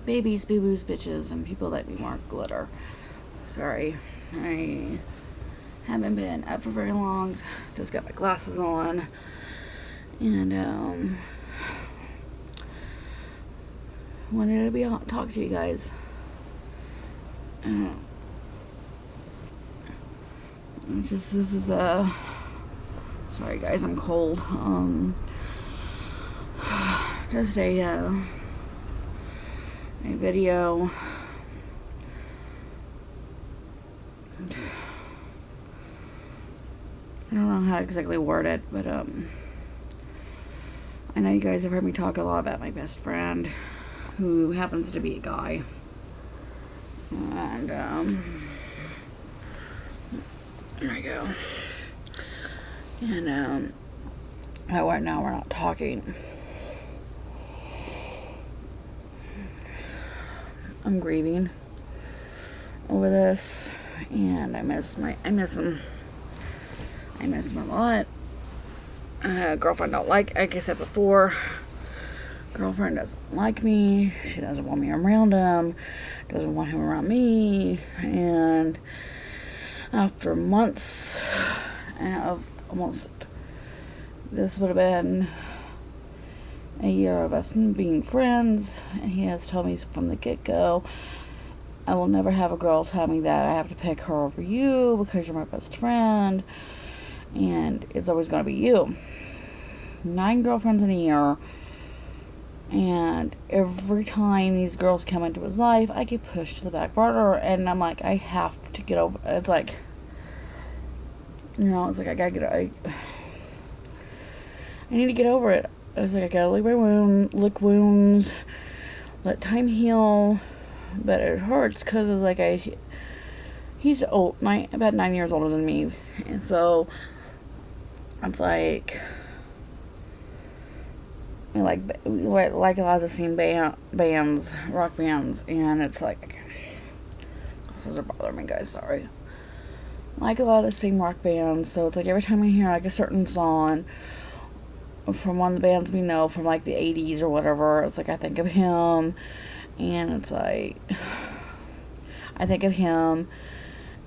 babies, boo-boos, bitches, and people that need more glitter. Sorry, I haven't been up for very long. Just got my glasses on, and wanted to be on talk to you guys. This is sorry guys, I'm cold. Just a video. I don't know how to exactly word it, but I know you guys have heard me talk a lot about my best friend, who happens to be a guy, and there I go. And right now we're not talking. I'm grieving over this, and I miss him. I miss him a lot. Girlfriend don't like I said before, girlfriend doesn't like me. She doesn't want me around him, doesn't want him around me. And after months of almost, this would have been a year of us being friends, and he has told me from the get-go, I will never have a girl tell me that I have to pick her over you because you're my best friend, and it's always going to be you. 9 girlfriends in a year, and every time these girls come into his life, I get pushed to the back burner, and I'm like, I have to get over it. It's like, it's like I gotta I need to get over it. It's like I gotta lick wounds, let time heal, but it hurts because it's like he's old, about 9 years older than me, and so it's like we like a lot of the same bands, rock bands, and it's like, this is bothering me, guys. Sorry. Like a lot of the same rock bands, so it's like every time I hear like a certain song from one of the bands we know from like the 80s or whatever, it's like I think of him, and it's like I think of him,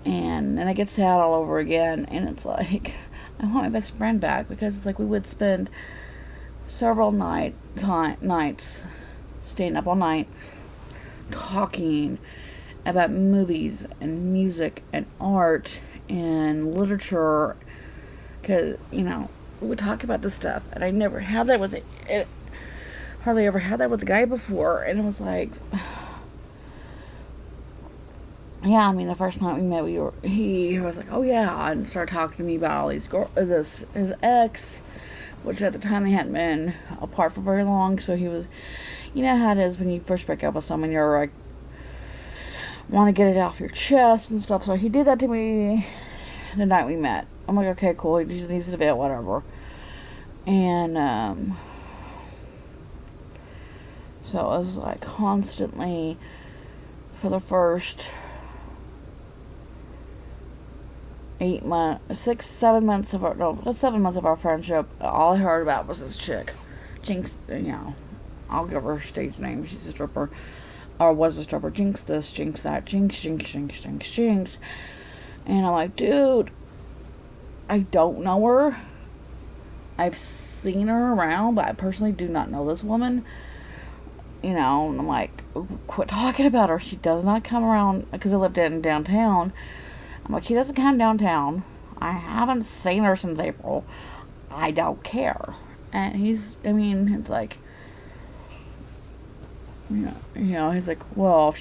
and then I get sad all over again, and it's like I want my best friend back, because it's like we would spend several nights staying up all night talking about movies and music and art and literature, because we would talk about this stuff, and I never had that with it. Hardly ever had that with the guy before, and it was like, yeah, the first night we met, he was like, oh yeah, and started talking to me about all these his ex, which at the time they hadn't been apart for very long, so he was, how it is when you first break up with someone, you're like, want to get it off your chest and stuff. So he did that to me the night we met. I'm like, okay, cool, he just needs to vent, whatever. And so it was like constantly for the first 7 months of our friendship, all I heard about was this chick, Jinx. I'll give her stage name. She's a stripper, or was a stripper. Jinx this, Jinx that, Jinx. And I'm like, dude, I don't know her. I've seen her around, but I personally do not know this woman. And I'm like, quit talking about her. She does not come around, because I lived in downtown. I'm like, she doesn't come downtown. I haven't seen her since April. I don't care. And it's like, he's like, well,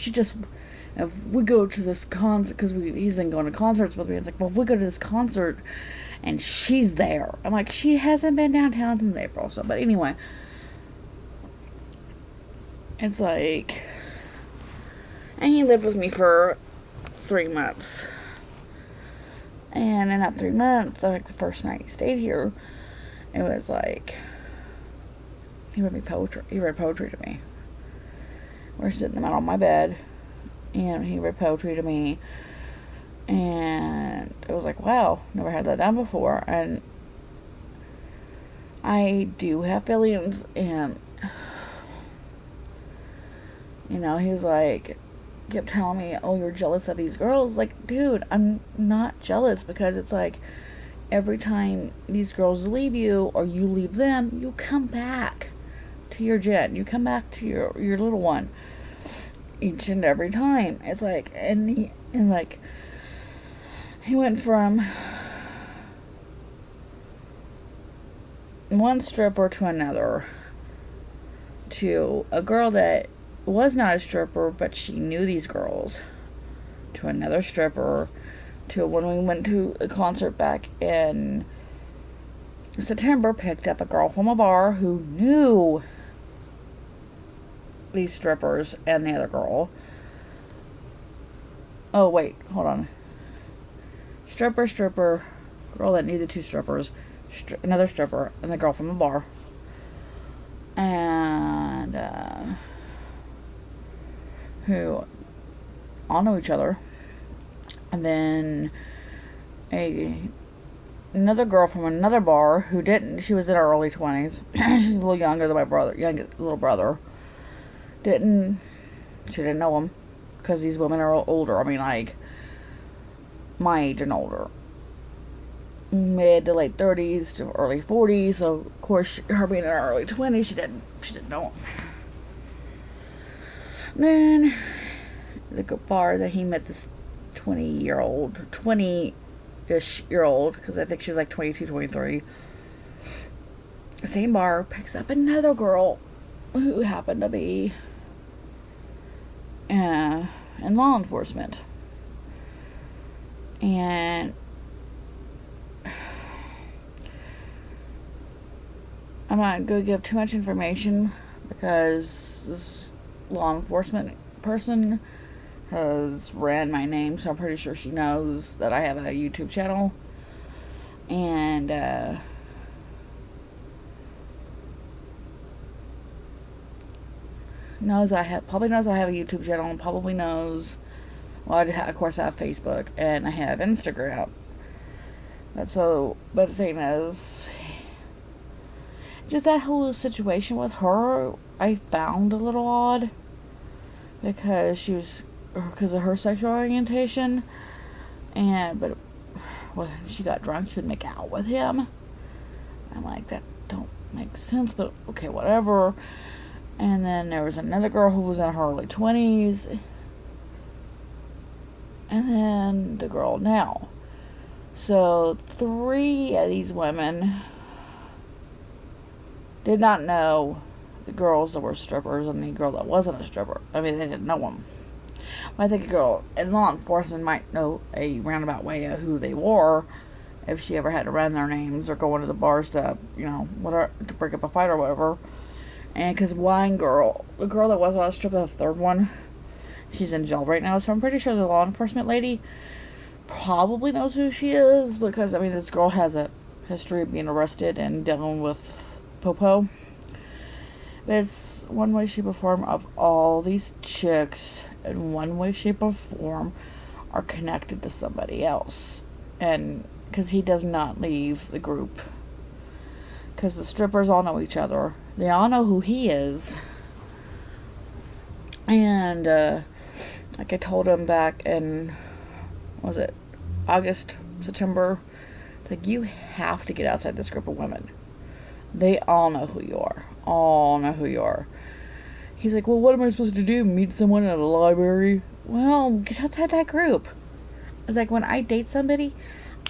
if we go to this concert, because he's been going to concerts with me, it's like, well, if we go to this concert and she's there, I'm like, she hasn't been downtown since April. So, but anyway, it's like, and he lived with me for 3 months. And in that 3 months, like the first night he stayed here, it was like, he read poetry to me. We're sitting out on my bed, and he read poetry to me, and it was like, wow, never had that done before. And I do have feelings, and You know, he was like, kept telling me, oh, you're jealous of these girls. Like, dude, I'm not jealous, because it's like every time these girls leave you or you leave them, you come back to your Jen. You come back to your little one each and every time. It's like, and like, he went from one stripper to another, to a girl that was not a stripper, but she knew these girls, to another stripper, to when we went to a concert back in September, picked up a girl from a bar who knew these strippers and the other girl. Oh, wait, hold on. Stripper, girl that knew the two strippers, another stripper, and the girl from the bar. And, who all know each other. And then another girl from another bar who didn't, she was in her early 20s. She's a little younger than my brother, little brother. She didn't know him, because these women are older. I mean, like, my age and older. Mid to late 30s to early 40s. So, of course, her being in her early 20s, she didn't know him. Then, the bar that he met this 20-ish year old, because I think she was like 22, 23. Same bar, picks up another girl who happened to be in law enforcement. And I'm not going to give too much information, because this law enforcement person has ran my name, so I'm pretty sure she knows that I have a YouTube channel. And probably knows I have a YouTube channel, and probably knows, well, of course I have Facebook and I have Instagram. But the thing is, just that whole situation with her, I found a little odd, because of her sexual orientation. But when she got drunk, she would make out with him. I'm like, that don't make sense, but okay, whatever. And then there was another girl who was in her early 20s. And then the girl now. So 3 of these women did not know the girls that were strippers and the girl that wasn't a stripper. I mean, they didn't know them. I think a girl in law enforcement might know a roundabout way of who they were, if she ever had to run their names or go into the bars to, whatever, to break up a fight or whatever. And because one girl, the girl that wasn't a stripper, the third one, she's in jail right now, so I'm pretty sure the law enforcement lady probably knows who she is, because, I mean, this girl has a history of being arrested and dealing with Popo. But it's one way, shape, or form of all these chicks, in one way, shape, or form, are connected to somebody else. And because he does not leave the group. Because the strippers all know each other. They all know who he is. And, like I told him back in, what was it, August, September, it's like, you have to get outside this group of women. They all know who you are. All know who you are. He's like, well, what am I supposed to do? Meet someone at a library? Well, get outside that group. It's like, when I date somebody,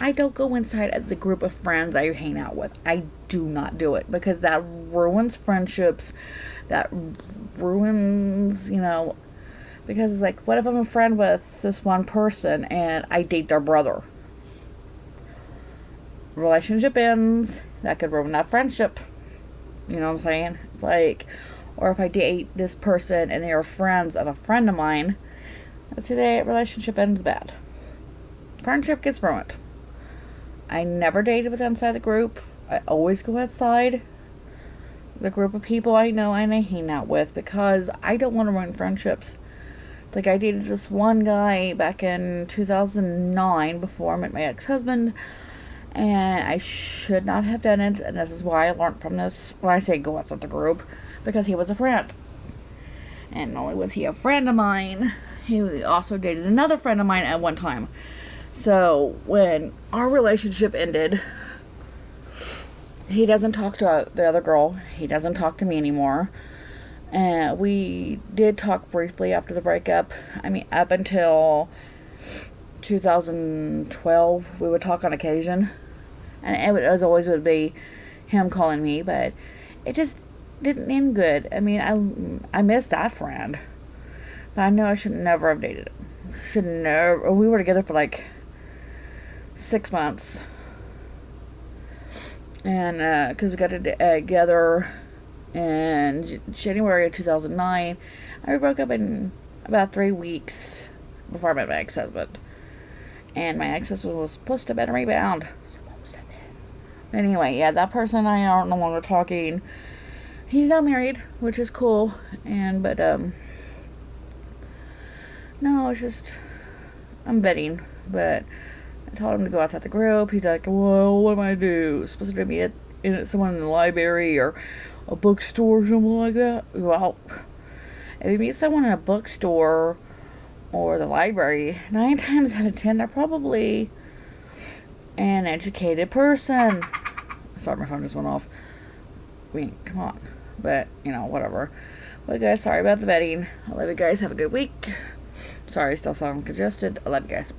I don't go inside the group of friends I hang out with. I do not do it, because that ruins friendships. That ruins, because it's like, what if I'm a friend with this one person and I date their brother? Relationship ends. That could ruin that friendship. You know what I'm saying? It's like, or if I date this person and they are friends of a friend of mine, let's say that relationship ends bad. Friendship gets ruined. I never dated with inside the group. I always go outside the group of people I know and I hang out with, because I don't want to ruin friendships. Like, I dated this one guy back in 2009 before I met my ex-husband, and I should not have done it, and this is why I learned from this when I say go outside the group, because he was a friend. And not only was he a friend of mine, he also dated another friend of mine at one time. So when our relationship ended, he doesn't talk to the other girl. He doesn't talk to me anymore. And we did talk briefly after the breakup. I mean, up until 2012, we would talk on occasion. And it would, as always, would be him calling me. But it just didn't end good. I mean, I missed that friend. But I know I should never have dated him. Should never. We were together for like 6 months. And because we got together in January of 2009, we broke up in about 3 weeks before I met my ex-husband. And my ex-husband was supposed to have been a rebound. Anyway, yeah, that person I are no longer talking. He's now married, which is cool. But no, it's just, I'm betting. But I told him to go outside the group. He's like, well, what am I do? Supposed to meet someone in the library or a bookstore or something like that? Well, if you meet someone in a bookstore or the library, 9 times out of 10, they're probably an educated person. Sorry, my phone just went off. I mean, come on. But, whatever. Well, guys, sorry about the betting. I love you guys. Have a good week. Sorry, I still sound congested. I love you guys.